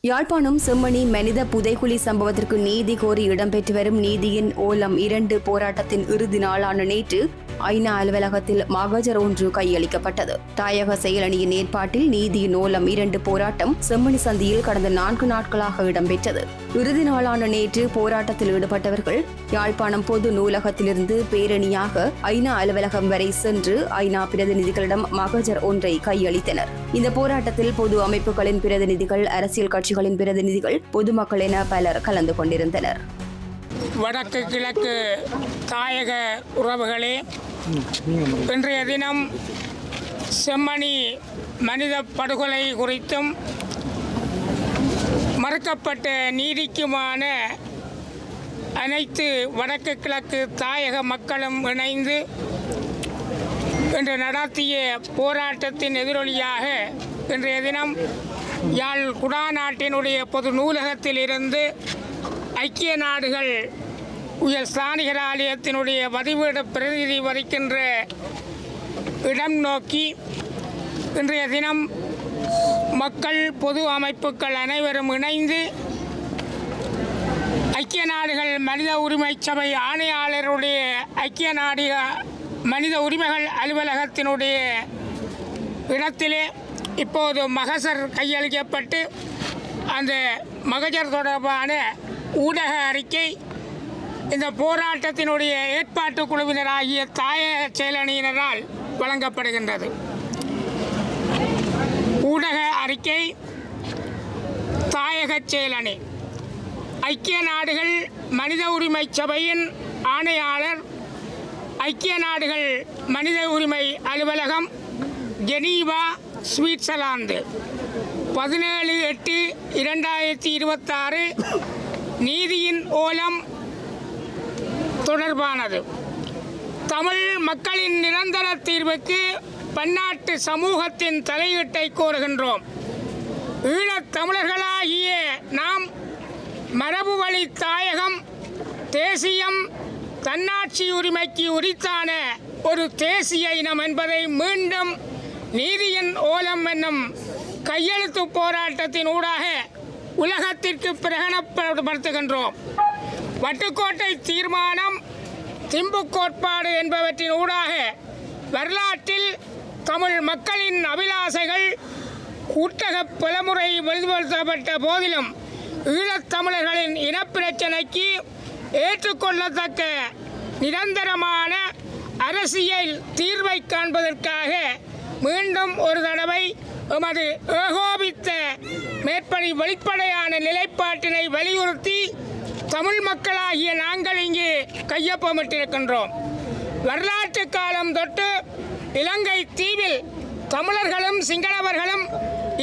யாழ்ப்பாணம் செம்மணி மனித புதைகுழி சம்பவத்திற்கு நீதி கோரி இடம்பெற்று வரும் நீதியின் ஓலம் 2 போராட்டத்தின் இறுதி நாளான நேற்று ஐநா அலுவலகத்தில் மகஜர் ஒன்று கையளிக்கப்பட்டது. தாயக செயலணியின் ஏற்பாட்டில் நீதியின் ஓலம் 2 போராட்டம் செம்மணி சந்தியில் கடந்த 4 நாட்களாக இடம்பெற்றது. இறுதி நாளான நேற்று போராட்டத்தில் ஈடுபட்டவர்கள் யாழ்ப்பாணம் பொது நூலகத்திலிருந்து பேரணியாக ஐநா அலுவலகம் வரை சென்று ஐநா பிரதிநிதிகளிடம் மகஜர் ஒன்றை கையளித்தனர். இந்த போராட்டத்தில் பொது அமைப்புகளின் பிரதிநிதிகள், அரசியல் கட்சிகளின் பிரதிநிதிகள், பொதுமக்கள் என பலர் கலந்து கொண்டிருந்தனர். வடக்கு கிழக்கு தாயக உறவுகளே, இன்றைய தினம் செம்மணி மனித படுகொலை குறித்தும் மறுக்கப்பட்ட நீதிக்குமான அனைத்து வடக்கு கிழக்கு தாயக மக்களும் இணைந்து இன்று நடத்திய போராட்டத்தின் எதிரொலியாக இன்றைய தினம் யாழ் குடாநாட்டினுடைய பொது நூலகத்தில் இருந்து ஐக்கிய நாடுகள் உயர் ஸ்தானிகர் ஆலயத்தினுடைய வதிவீடு பிரதிநிதி வகிக்கின்ற இடம் நோக்கி இன்றைய தினம் மக்கள், பொது அமைப்புகள் அனைவரும் இணைந்து ஐக்கிய நாடுகள் மனித உரிமை சபை ஆணையாளருடைய ஐக்கிய நாடு மனித உரிமைகள் அலுவலகத்தினுடைய இடத்திலே இப்போது மகஜர் கையளிக்கப்பட்டு அந்த மகஜர் தொடர்பான ஊடக அறிக்கை இந்த போராட்டத்தினுடைய ஏற்பாட்டு குழுவினராகிய தாயக செயலணியினரால் வழங்கப்படுகின்றது. ஊடக அறிக்கை: தாயக செயலணி ஐக்கிய நாடுகள் மனித உரிமை சபையின் ஆணையாளர், ஐக்கிய நாடுகள் மனித உரிமை அலுவலகம், ஜெனீவா, சுவிட்சர்லாந்து, 17/8/2026 நீதியின் ஓலம் தொடர்பானது. தமிழ் மக்களின் நிரந்தர தீர்வுக்கு பன்னாட்டு சமூகத்தின் தலையீட்டை கோருகின்றோம். ஈழத் தமிழர்களாகிய நாம் மரபு வழி தாயகம், தேசியம், தன்னாட்சி உரிமைக்கு உரித்தான ஒரு தேசிய இனம் என்பதை மீண்டும் நீதியின் ஓலம் என்னும் கையெழுத்து போராட்டத்தின் ஊடாக உலகத்திற்கு பிரகடனப்படுத்துகின்றோம். வட்டுக்கோட்டை தீர்மானம், திம்பு கோட்பாடு என்பவற்றின் ஊடாக வரலாற்றில் தமிழ் மக்களின் அபிலாசைகள் கூட்டக பலமுறை வெளிப்படுத்தப்பட்ட போதிலும் ஈழத்தமிழர்களின் இனப்பிரச்சனைக்கு ஏற்றுக்கொள்ளத்தக்க நிரந்தரமான அரசியல் தீர்வை காண்பதற்காக மீண்டும் ஒரு தடவை எமது ஏகோபித்த மேற்படி வெளிப்படையான நிலைப்பாட்டினை வலியுறுத்தி தமிழ் மக்களாகிய நாங்கள் இங்கே கையொப்பமிட்டிருக்கின்றோம். வரலாற்று காலம் தொட்டு இலங்கை தீவில் தமிழர்களும் சிங்களவர்களும்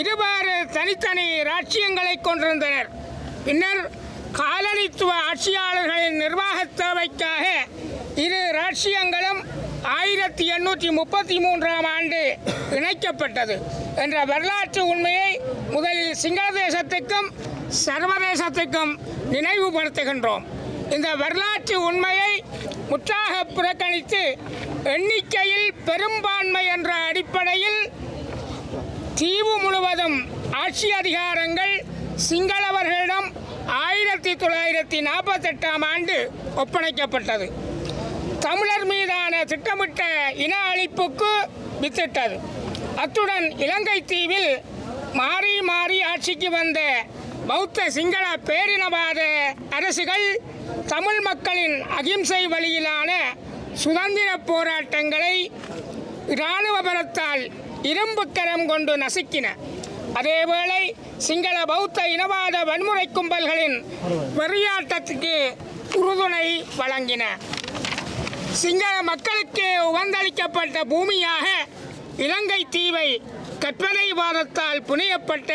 இருவேறு தனித்தனி இராச்சியங்களை கொண்டிருந்தனர். பின்னர் காலனித்துவ ஆட்சியாளர்களின் நிர்வாக தேவைக்காக இரு இராச்சியங்களும் 1833ஆம் ஆண்டு இணைக்கப்பட்டது என்ற வரலாற்று உண்மையை முதலில் சிங்கள தேசத்துக்கும் சர்வதேசத்துக்கும் நினைவுபடுத்துகின்றோம். இந்த வரலாற்று உண்மையை முற்றாக புறக்கணித்து எண்ணிக்கையில் பெரும்பான்மை என்ற அடிப்படையில் தீவு முழுவதும் ஆட்சி அதிகாரங்கள் சிங்களவர்களிடம் 1948ஆம் ஆண்டு ஒப்படைக்கப்பட்டது. தமிழர் மீதான திட்டமிட்ட இன அழிப்புக்கு வித்திட்டது. அத்துடன் இலங்கை தீவில் மாறி மாறி ஆட்சிக்கு வந்த பௌத்த சிங்கள பேரினவாத அரசுகள் தமிழ் மக்களின் அகிம்சை வழியிலான சுதந்திர போராட்டங்களை இராணுவ பலத்தால் இரும்பு கரம் கொண்டு நசுக்கின. அதேவேளை சிங்கள பௌத்த இனவாத வன்முறை கும்பல்களின் வெறியாட்டத்துக்கு உறுதுணை வழங்கின. சிங்கள மக்களுக்கு உவந்தளிக்கப்பட்ட பூமியாக இலங்கை தீவை கற்பனைவாதத்தால் புனையப்பட்ட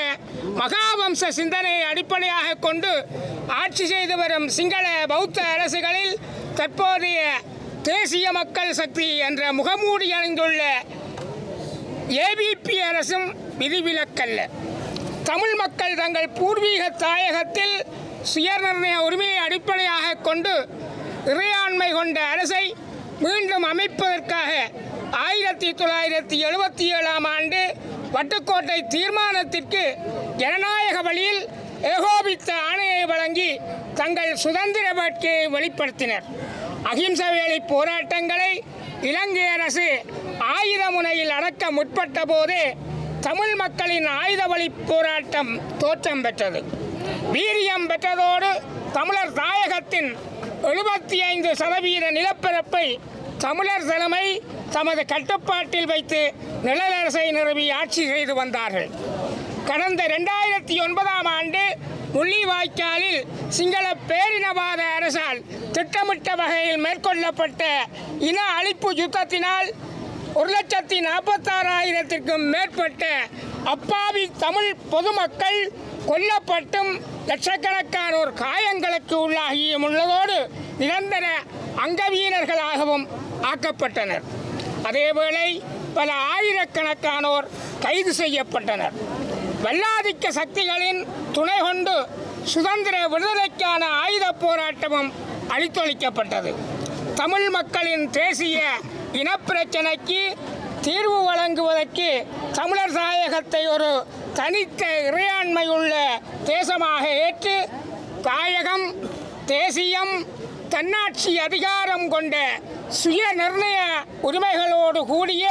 மகாவம்ச சிந்தனையை அடிப்படையாக கொண்டு ஆட்சி செய்து வரும் சிங்கள பௌத்த அரசுகளில் தற்போதைய தேசிய மக்கள் சக்தி என்ற முகமூடி அணிந்துள்ள ஏபிபி அரசும் விதிவிலக்கல்ல. தமிழ் மக்கள் தங்கள் பூர்வீக தாயகத்தில் சுயநிர்ணய உரிமையை அடிப்படையாக கொண்டு இறையாண்மை கொண்ட அரசை மீண்டும் அமைப்பதற்காக 1977ஆம் ஆண்டு வட்டுக்கோட்டை தீர்மானத்திற்கு ஜனநாயக வழியில் தங்கள் சுதந்திர வேட்கையை வெளிப்படுத்தினர். அகிம்சை வேலி போராட்டங்களை இலங்கை அரசு ஆயுத முனையில் அடக்க முற்பட்ட போது தமிழ் மக்களின் ஆயுத வழி போராட்டம் தோற்றம் பெற்றது. வீரியம் பெற்றதோடு தமிழர் தாயகத்தின் 75% நிலப்பரப்பை தமிழர் தலைமை தமது கட்டுப்பாட்டில் வைத்து நிழலரசை நிறுவி ஆட்சி செய்து வந்தார்கள். கடந்த 2009 ஆண்டு முள்ளிவாய்க்காலில் சிங்கள பேரினவாத அரசால் திட்டமிட்ட வகையில் மேற்கொள்ளப்பட்ட இன அழிப்பு யுத்தத்தினால் 1,46,000க்கும் மேற்பட்ட அப்பாவி தமிழ் பொதுமக்கள் கொல்லப்பட்டும் லட்சக்கணக்கானோர் காயங்களுக்கு உள்ளாகியும் உள்ளதோடு நிரந்தர அங்கவீனர்களாகவும் ஆக்கப்பட்டனர். அதேவேளை பல ஆயிரக்கணக்கானோர் கைது செய்யப்பட்டனர். வல்லாதிக்க சக்திகளின் துணை கொண்டு சுதந்திர விடுதலைக்கான ஆயுத போராட்டமும் அழித்தொழிக்கப்பட்டது. தமிழ் மக்களின் தேசிய இனப்பிரச்சனைக்கு தீர்வு வழங்குவதற்கு தமிழர் தாயகத்தை ஒரு தனித்த இறையாண்மையுள்ள தேசமாக ஏற்று தாயகம் தேசியம் தன்னாட்சி அதிகாரம் கொண்ட சுய நிர்ணய உரிமைகளோடு கூடிய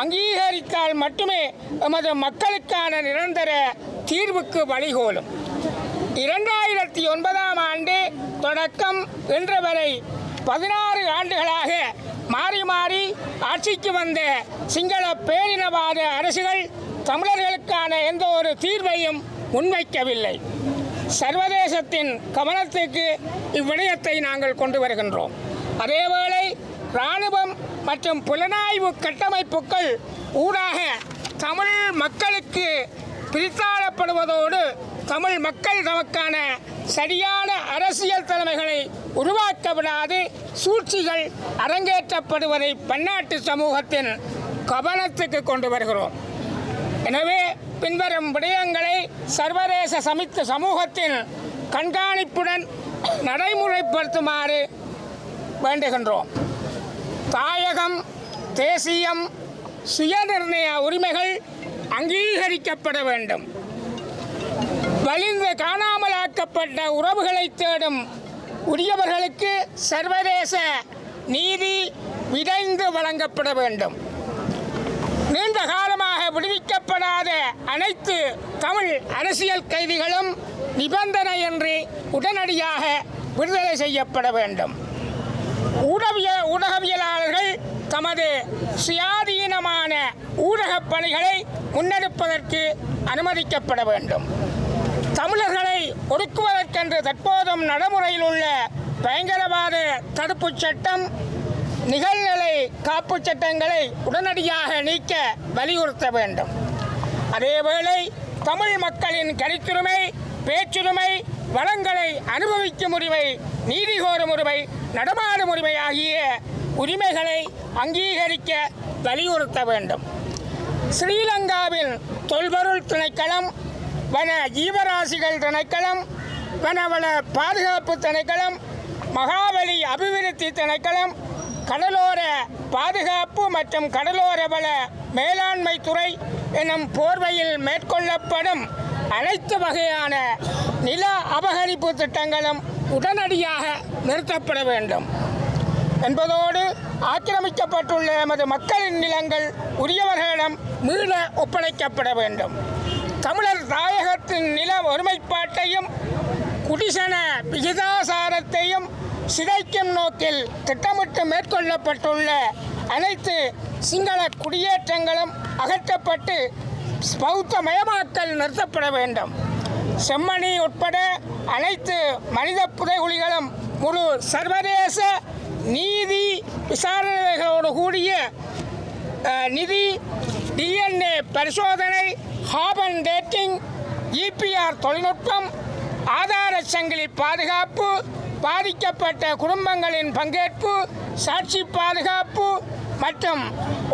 அங்கீகரித்தால் மட்டுமே எமது மக்களுக்கான நிரந்தர தீர்வுக்கு வழிகோலும். 2009 ஆண்டு தொடக்கம் இன்று வரை 16 ஆண்டுகளாக மாறி மாறி ஆட்சிக்கு வந்த சிங்கள பேரினவாத அரசுகள் தமிழர்களுக்கான எந்த ஒரு தீர்வையும் முன்வைக்கவில்லை. சர்வதேசத்தின் கவனத்துக்கு இவ்விடயத்தை நாங்கள் கொண்டு வருகின்றோம். அதேவேளை இராணுவம் மற்றும் புலனாய்வு கட்டமைப்புகள் ஊடாக தமிழ் மக்களுக்கு பிரித்தாளப்படுவதோடு தமிழ் மக்கள் தமக்கான சரியான அரசியல் தலைமைகளை உருவாக்க விடாது சூழ்ச்சிகள் அரங்கேற்றப்படுவதை பன்னாட்டு சமூகத்தின் கவனத்துக்கு கொண்டு வருகிறோம். எனவே பின்வரும் விடயங்களை சர்வதேச சமூகத்தின் கண்காணிப்புடன் நடைமுறைப்படுத்துமாறு வேண்டுகின்றோம். தாயகம் தேசியம் சுயநிர்ணய உரிமைகள் அங்கீகரிக்கப்பட வேண்டும். வலிந்து காணாமலாக்கப்பட்ட உறவுகளை தேடும் உரியவர்களுக்கு சர்வதேச நீதி விரைந்து வழங்கப்பட வேண்டும். நீண்ட காலமாக விடுவிக்கப்படாத அனைத்து தமிழ் அரசியல் கைதிகளும் நிபந்தனையின்றி உடனடியாக விடுதலை செய்யப்பட வேண்டும். ஊடகவியலாளர்கள் தமது சுயாதீனமான ஊடகப் பணிகளை முன்னெடுப்பதற்கு அனுமதிக்கப்பட வேண்டும். தமிழர்களை ஒடுக்குவதற்கென்று தற்போதும் நடைமுறையில் உள்ள பயங்கரவாத தடுப்புச் சட்டம் நிகழ்நிலை காப்பு சட்டங்களை உடனடியாக நீக்க வலியுறுத்த வேண்டும். அதேவேளை தமிழ் மக்களின் கருத்துரிமை பேச்சுரிமை வளங்களை அனுபவிக்கும் உரிமை நீதி கோரும் உரிமை நடமாடும் உரிமை ஆகிய உரிமைகளை அங்கீகரிக்க வலியுறுத்த வேண்டும். ஸ்ரீலங்காவின் தொல்பொருள் திணைக்களம் வன ஜீவராசிகள் திணைக்களம் வனவள பாதுகாப்பு திணைக்களம் மகாபலி அபிவிருத்தி திணைக்களம் கடலோர பாதுகாப்பு மற்றும் கடலோர வள மேலாண்மை துறை எனும் போர்வையில் மேற்கொள்ளப்படும் அனைத்து வகையான நில அபகரிப்பு திட்டங்களும் உடனடியாக நிறுத்தப்பட வேண்டும் என்பதோடு ஆக்கிரமிக்கப்பட்டுள்ள எமது மக்களின் நிலங்கள் உரியவர்களிடம் மீள ஒப்படைக்கப்பட வேண்டும். தமிழர் தாயகத்தின் நில ஒருமைப்பாட்டையும் குடிசன விகிதாசாரத்தையும் சிதைக்கும் நோக்கில் திட்டமிட்டு மேற்கொள்ளப்பட்டுள்ள அனைத்து சிங்கள குடியேற்றங்களும் அகற்றப்பட்டு பௌத்தமயமாக்கல் நிறுத்தப்பட வேண்டும். செம்மணி உட்பட அனைத்து மனித புதைகுழிகளும் முழு சர்வதேச நீதி விசாரணைகளோடு கூடிய நிதி DNA பரிசோதனை கார்பன் டேட்டிங் EPR தொழில்நுட்பம் ஆதார சங்கிலி பாதுகாப்பு பாதிக்கப்பட்ட குடும்பங்களின் பங்கேற்பு சாட்சி பாதுகாப்பு மற்றும்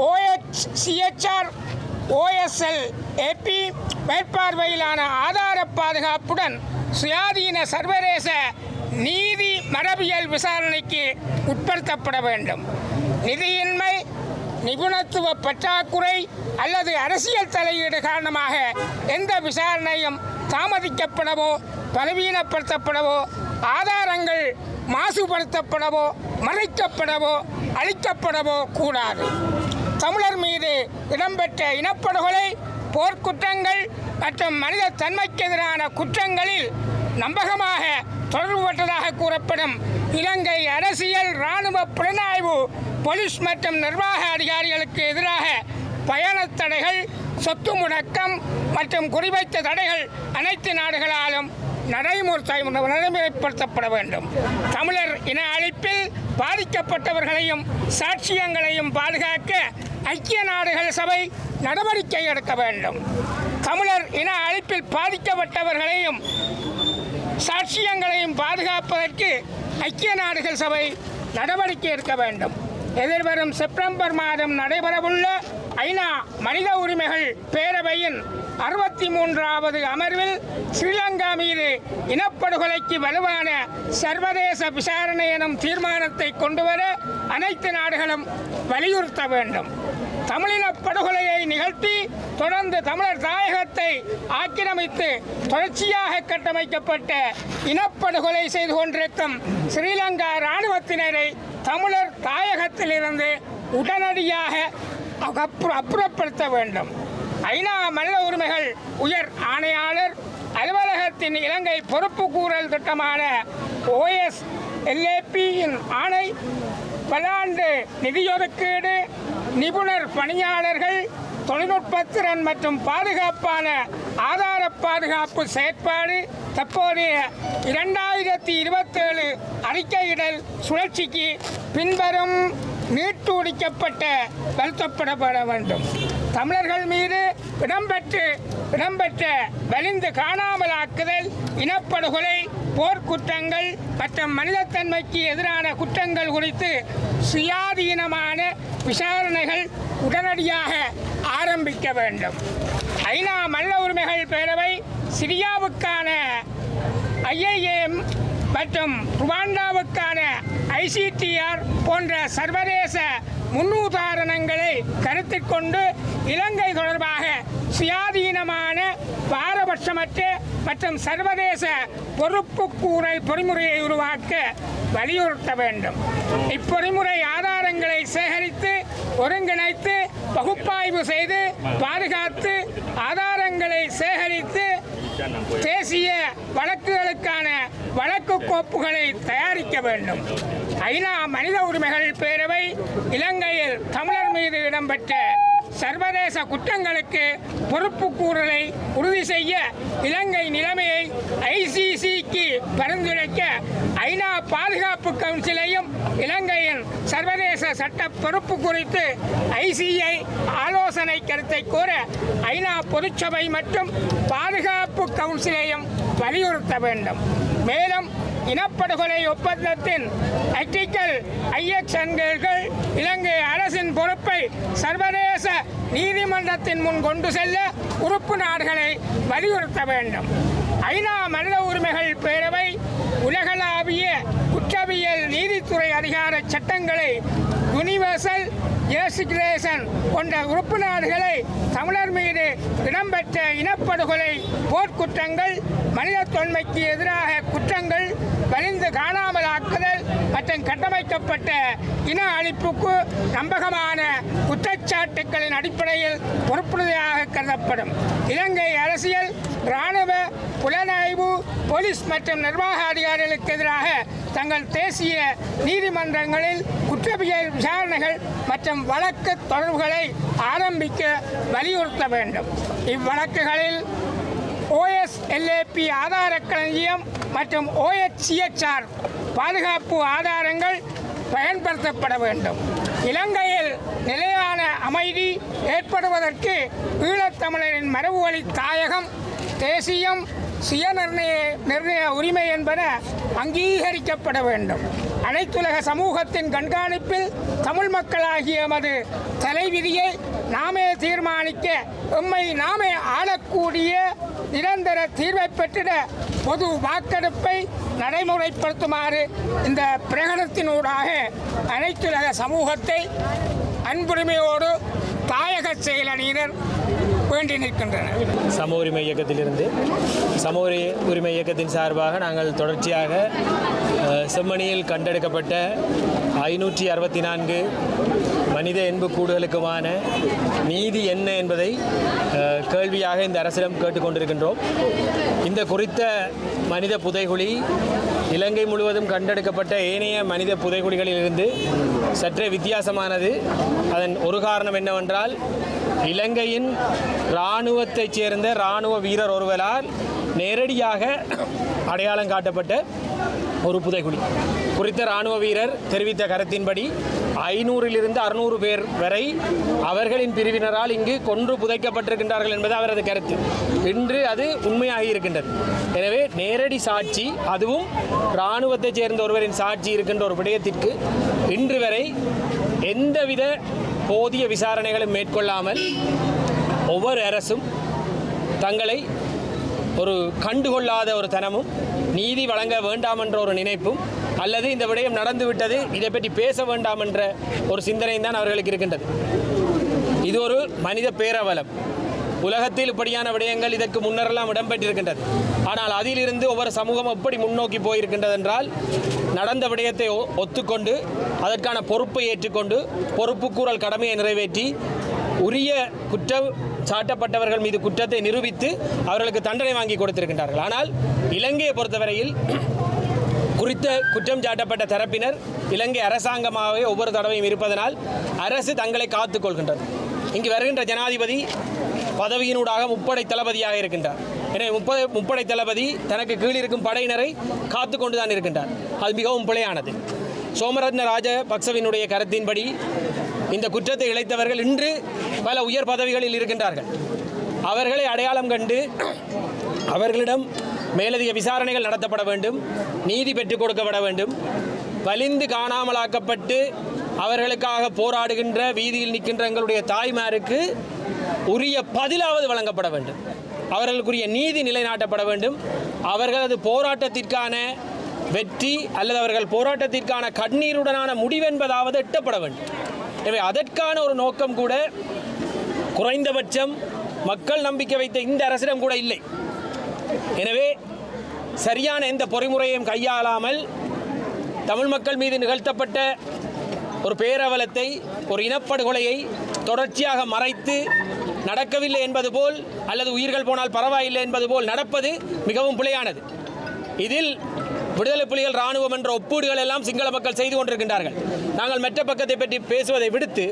OHCHR OSL AP மேற்பார்வையிலான ஆதார பாதுகாப்புடன் சுயாதீன சர்வதேச நீதி மரபியல் விசாரணைக்கு உட்படுத்தப்பட வேண்டும். நிதியின்மை நிபுணத்துவ பற்றாக்குறை அல்லது அரசியல் தலையீடு காரணமாக எந்த விசாரணையும் தாமதிக்கப்படவோ பலவீனப்படுத்தப்படவோ ஆதாரங்கள் மாசுபடுத்தப்படவோ மறைக்கப்படவோ அழிக்கப்படவோ கூடாது. தமிழர் மீது இடம்பெற்ற இனப்படுகொலை, போர்க்குற்றங்கள் மற்றும் மனித தன்மைக்கு எதிரான குற்றங்களில் நம்பகமாக தொடர்புபட்டதாக கூறப்படும் இலங்கை அரசியல், இராணுவ, புலனாய்வு, போலீஸ் மற்றும் நிர்வாக அதிகாரிகளுக்கு எதிராக பயணத் தடைகள், சொத்து முடக்கம் மற்றும் குறிவைத்த தடைகள் அனைத்து நாடுகளாலும் நடைமுறைப்படுத்தப்பட வேண்டும். தமிழர் இன அழிப்பில் பாதிக்கப்பட்டவர்களையும் சாட்சியங்களையும் பாதுகாக்க ஐக்கிய நாடுகள் சபை நடவடிக்கை எடுக்க வேண்டும். தமிழர் இன அழிப்பில் பாதிக்கப்பட்டவர்களையும் சாட்சியங்களையும் பாதுகாப்பதற்கு ஐக்கிய நாடுகள் சபை நடவடிக்கை எடுக்க வேண்டும். எதிர்வரும் செப்டம்பர் மாதம் நடைபெறவுள்ள ஐநா மனித உரிமைகள் பேரவையின் 63வது அமர்வில் ஸ்ரீலங்கா மீது இனப்படுகொலைக்கு வலுவான சர்வதேச விசாரணை எனும் தீர்மானத்தை கொண்டுவர அனைத்து நாடுகளும் வலியுறுத்த வேண்டும். தமிழின படுகொலையை நிகழ்த்தி தொடர்ந்து தமிழர் தாயகத்தை ஆக்கிரமித்து தொடர்ச்சியாக கட்டமைக்கப்பட்ட இனப்படுகொலை செய்து கொண்டிருக்கும் ஸ்ரீலங்கா இராணுவத்தினரை தமிழர் தாயகத்திலிருந்து உடனடியாக அப்புறப்படுத்த வேண்டும். ஐநா மனித உரிமைகள் உயர் ஆணையாளர் அலுவலகத்தின் இலங்கை பொறுப்பு கூறல் திட்டமான OSLAP-யின் ஆணை, பல்லாண்டு நிதியொதுக்கீடு, நிபுணர் பணியாளர்கள், தொழில்நுட்பத்திறன் மற்றும் பாதுகாப்பான ஆதார பாதுகாப்பு செயற்பாடு தற்போதைய 2027 அறிக்கையிடல் சுழற்சிக்கு பின்வரும் நீட்டுடிக்கப்பட்ட வருத்தப்படப்பட வேண்டும். தமிழர்கள் மீது இடம்பெற்ற வலிந்து காணாமலாக்குதல், இனப்படுகொலை, போர்க்குற்றங்கள் மற்றும் மனிதத்தன்மைக்கு எதிரான குற்றங்கள் குறித்து சுயாதீனமான விசாரணைகள் உடனடியாக ஆரம்பிக்க வேண்டும். ஐநா மனித உரிமைகள் பேரவை சிரியாவுக்கான IIM மற்றும் ருவாண்டாவுக்கான ICTR போன்ற சர்வதேச முன்னுதாரணங்களை கருத்தில் கொண்டு இலங்கை தொடர்பாக சுயாதீனமான, பாரபட்சமற்ற மற்றும் சர்வதேச பொறுப்புக்கூறல் பொறிமுறையை உருவாக்க வலியுறுத்த வேண்டும். இப்பொறிமுறை ஆதாரங்களை சேகரித்து, ஒருங்கிணைத்து, பகுப்பாய்வு செய்து, பாதுகாத்து, ஆதாரங்களை சேகரித்து தேசிய வழக்குகளுக்கான வழக்கு கோப்புகளை தயாரிக்க வேண்டும். ஐநா மனித உரிமைகள் பேரவை இலங்கையில் தமிழர் மீது இடம்பெற்ற சர்வதேச குற்றங்களுக்கு பொறுப்பு கூறலை உறுதி செய்ய இலங்கை நிலைமையை ICCக்கு பரிந்துரைக்க ஐநா பாதுகாப்பு கவுன்சிலையும் இலங்கையின் சர்வதேச சட்ட பொறுப்பு குறித்து ICI ஆலோசனை கருத்தை கோர ஐநா பொதுச்சபை மற்றும் பாதுகாப்பு கவுன்சிலையும் வலியுறுத்த வேண்டும். மேலும் இனப்படுகொலை ஒப்பந்தத்தின் ஆர்டிகல் IX கீழ் இலங்கை அரசின் பொறுப்பை சர்வதேச நீதிமன்றத்தின் முன் கொண்டு செல்ல உறுப்பு நாடுகளை வலியுறுத்த வேண்டும். ஐநா மனித உரிமைகள் பேரவை உலகளாவிய குற்றவியல் நீதித்துறை அதிகார சட்டங்களை யுனிவர்சல் ஜஸ்டிஃபிகேஷன் கொண்ட உறுப்பு நாடுகளை தமிழர் மீது இடம்பெற்ற இனப்படுகொலை, போர்க்குற்றங்கள், மனித தொன்மைக்கு எதிராக குற்றங்கள், வலிந்து காணாமலாக்குதல் மற்றும் கட்டமைக்கப்பட்ட இன அழிப்புக்கு நம்பகமான குற்றச்சாட்டுகளின் அடிப்படையில் பொறுப்புடையதாக கருதப்படும். இலங்கை அரசியல், இராணுவ, புலனாய்வு, போலீஸ் மற்றும் நிர்வாக அதிகாரிகளுக்கு எதிராக தங்கள் தேசிய நீதிமன்றங்களில் குற்றவியல் விசாரணைகள் மற்றும் வழக்கு தொடர்புகளை ஆரம்பிக்க வலியுறுத்த வேண்டும். இவ்வழக்குகளில் OSLAP ஆதார களஞ்சியம் மற்றும் OHCHR பாதுகாப்பு ஆதாரங்கள் பயன்படுத்தப்பட வேண்டும். இலங்கையில் நிலையான அமைதி ஏற்படுவதற்கு ஈழத்தமிழரின் மரபுவழி தாயகம், தேசியம், சுயநிர்ணய உரிமை என்பன அங்கீகரிக்கப்பட வேண்டும். அனைத்துலக சமூகத்தின் கண்காணிப்பில் தமிழ் மக்களாகிய எமது தலைவிதியை நாமே தீர்மானிக்க, எம்மை நாமே ஆளக்கூடிய நிரந்தர தீர்வை பெற்றிட பொது வாக்கெடுப்பை நடைமுறைப்படுத்துமாறு இந்த பிரகடனத்தினூடாக அனைத்துலக சமூகத்தை அன்புரிமையோடு தாயக செயலணியினர் வேண்டி நிற்கின்றன. சமூக உரிமை இயக்கத்திலிருந்து சமூக உரிமை இயக்கத்தின் சார்பாக நாங்கள் தொடர்ச்சியாக செம்மணியில் கண்டெடுக்கப்பட்ட 564 மனித எண்புக்கூடுகளுக்குமான நீதி என்ன என்பதை கேள்வியாக இந்த அரசிடம் கேட்டுக்கொண்டிருக்கின்றோம். இந்த குறித்த மனித புதைகுழி இலங்கை முழுவதும் கண்டெடுக்கப்பட்ட ஏனைய மனித புதைகுழிகளிலிருந்து சற்றே வித்தியாசமானது. அதன் ஒரு காரணம் என்னவென்றால், இலங்கையின் இராணுவத்தைச் சேர்ந்த இராணுவ வீரர் ஒருவரால் நேரடியாக அடையாளம் காட்டப்பட்ட ஒரு புதைகுழி. குறித்த இராணுவ வீரர் தெரிவித்த கருத்தின்படி 500 to 600 பேர் வரை அவர்களின் பிரிவினரால் இங்கு கொன்று புதைக்கப்பட்டிருக்கின்றார்கள் என்பது அவரது கருத்து. இன்று அது உண்மையாகி இருக்கின்றது. எனவே நேரடி சாட்சி, அதுவும் இராணுவத்தைச் சேர்ந்த ஒருவரின் சாட்சி இருக்கின்ற ஒரு விடயத்திற்கு இன்று வரை எந்தவித போதிய விசாரணைகளும் மேற்கொள்ளாமல் ஒவ்வொரு அரசும் தங்களை ஒரு கண்டுகொள்ளாத ஒரு தனமும், நீதி வழங்க வேண்டாம் என்ற ஒரு நினைப்பும், அல்லது இந்த விடயம் நடந்துவிட்டது இதை பற்றி பேச வேண்டாம் என்ற ஒரு சிந்தனையும் தான் அவர்களுக்கு இருக்கின்றது. இது ஒரு மனித பேரவலம். உலகத்தில் இப்படியான விடயங்கள் இதற்கு முன்னரெல்லாம் இடம்பெற்றிருக்கின்றது. ஆனால் அதிலிருந்து ஒவ்வொரு சமூகம் எப்படி முன்னோக்கி போயிருக்கின்றது என்றால், நடந்த விடயத்தை ஒத்துக்கொண்டு அதற்கான பொறுப்பை ஏற்றுக்கொண்டு பொறுப்புக்கூறல் கடமையை நிறைவேற்றி உரிய குற்றம் சாட்டப்பட்டவர்கள் மீது குற்றத்தை நிரூபித்து அவர்களுக்கு தண்டனை வாங்கி கொடுத்திருக்கின்றார்கள். ஆனால் இலங்கையை பொறுத்தவரையில் குறித்த குற்றம் சாட்டப்பட்ட தரப்பினர் இலங்கை அரசாங்கமாகவே ஒவ்வொரு தடவையும் இருப்பதனால் அரசு தங்களை காத்துக் கொள்கின்றது. இங்கு வருகின்ற ஜனாதிபதி பதவியினூடாக முப்படை தளபதியாக இருக்கின்றார். எனவே முப்படை தளபதி தனக்கு கீழ் இருக்கும் படையினரை காத்து கொண்டு தான் இருக்கின்றார். அது மிகவும் பிழையானது. சோமரத்ன ராஜபக்சவினுடைய கருத்தின்படி இந்த குற்றத்தை இழைத்தவர்கள் இன்று பல உயர் பதவிகளில் இருக்கின்றார்கள். அவர்களை அடையாளம் கண்டு அவர்களிடம் மேலதிக விசாரணைகள் நடத்தப்பட வேண்டும், நீதி பெற்றுக் கொடுக்கப்பட வேண்டும். வலிந்து காணாமலாக்கப்பட்டு அவர்களுக்காக போராடுகின்ற வீதியில் நிற்கின்ற எங்களுடைய தாய்மாருக்கு உரிய பதிலாவது வழங்கப்பட வேண்டும். அவர்களுக்குரிய நீதி நிலைநாட்டப்பட வேண்டும். அவர்களது போராட்டத்திற்கான வெற்றி அல்லது அவர்கள் போராட்டத்திற்கான கண்ணீருடனான முடிவென்பதாவது எட்டப்பட வேண்டும். எனவே அதற்கான ஒரு நோக்கம் கூட குறைந்தபட்சம் மக்கள் நம்பிக்கை வைத்த இந்த அரசிடம் கூட இல்லை. எனவே சரியான எந்த பொறிமுறையையும் கையாளாமல் தமிழ் மக்கள் மீது நிகழ்த்தப்பட்ட ஒரு பேரவலத்தை, ஒரு இனப்படுகொலையை தொடர்ச்சியாக மறைத்து நடக்கவில்லை என்பது போல், அல்லது உயிர்கள் போனால் பரவாயில்லை என்பது போல் நடப்பது மிகவும் பிழையானது. இதில் விடுதலை புலிகள் இராணுவம் என்ற ஒப்பீடுகள் எல்லாம் சிங்கள மக்கள் செய்து கொண்டிருக்கின்றார்கள். நாங்கள் மற்ற பக்கத்தை பற்றி பேசுவதை விடுத்து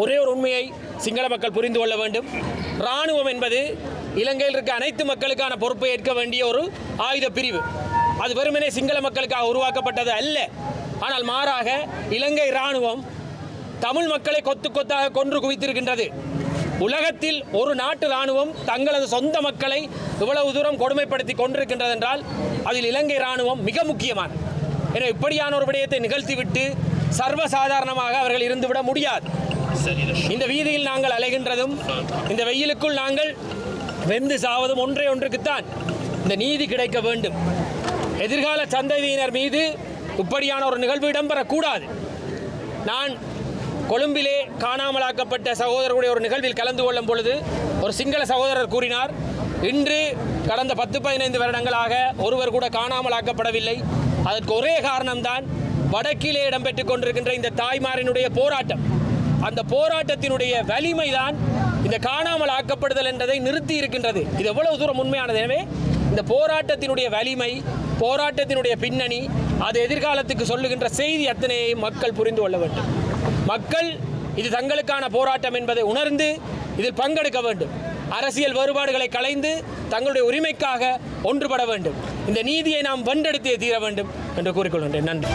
ஒரே ஒரு உண்மையை சிங்கள மக்கள் புரிந்து கொள்ள வேண்டும். இராணுவம் என்பது இலங்கையில் இருக்க அனைத்து மக்களுக்கான பொறுப்பை ஏற்க வேண்டிய ஒரு ஆயுத பிரிவு. அது வெறுமனே சிங்கள மக்களுக்காக உருவாக்கப்பட்டது அல்ல. ஆனால் மாறாக இலங்கை இராணுவம் தமிழ் மக்களை கொத்து கொத்தாக கொன்று குவித்திருக்கின்றது. உலகத்தில் ஒரு நாட்டு இராணுவம் தங்களது சொந்த மக்களை இவ்வளவு தூரம் கொடுமைப்படுத்தி கொண்டிருக்கின்றது என்றால் அதில் இலங்கை இராணுவம் மிக முக்கியமான. எனவே இப்படியான ஒரு விடயத்தை நிகழ்த்திவிட்டு சர்வசாதாரணமாக அவர்கள் இருந்துவிட முடியாது. இந்த வீதியில் நாங்கள் அலைகின்றதும், இந்த வெயிலுக்குள் நாங்கள் வெந்து சாவதும் ஒன்றே ஒன்றுக்குத்தான், இந்த நீதி கிடைக்க வேண்டும். எதிர்கால சந்ததியினர் மீது இப்படியான ஒரு நிகழ்வு இடம்பெறக்கூடாது. நான் கொழும்பிலே காணாமலாக்கப்பட்ட சகோதரருடைய ஒரு நிகழ்வில் கலந்து கொள்ளும் பொழுது ஒரு சிங்கள சகோதரர் கூறினார், இன்று கடந்த 10-15 வருடங்களாக ஒருவர் கூட காணாமலாக்கப்படவில்லை. அதற்கு ஒரே காரணம்தான் வடக்கிலே இடம்பெற்றுக் கொண்டிருக்கின்ற இந்த தாய்மாரினுடைய போராட்டம். அந்த போராட்டத்தினுடைய வலிமைதான் இந்த காணாமல் ஆக்கப்படுதல் என்றதை நிறுத்தி இருக்கின்றது. இது எவ்வளவு தூரம் உண்மையானது. எனவே இந்த போராட்டத்தினுடைய வலிமை, போராட்டத்தினுடைய பின்னணி, அது எதிர்காலத்துக்கு சொல்லுகின்ற செய்தி அத்தனையையும் மக்கள் புரிந்து கொள்ள வேண்டும். மக்கள் இது தங்களுக்கான போராட்டம் என்பதை உணர்ந்து இதில் பங்கெடுக்க வேண்டும். அரசியல் வேறுபாடுகளை களைந்து தங்களுடைய உரிமைக்காக ஒன்றுபட வேண்டும். இந்த நீதியை நாம் வென்றெடுத்தே தீர வேண்டும் என்று கூறிக்கொள்கின்றேன். நன்றி.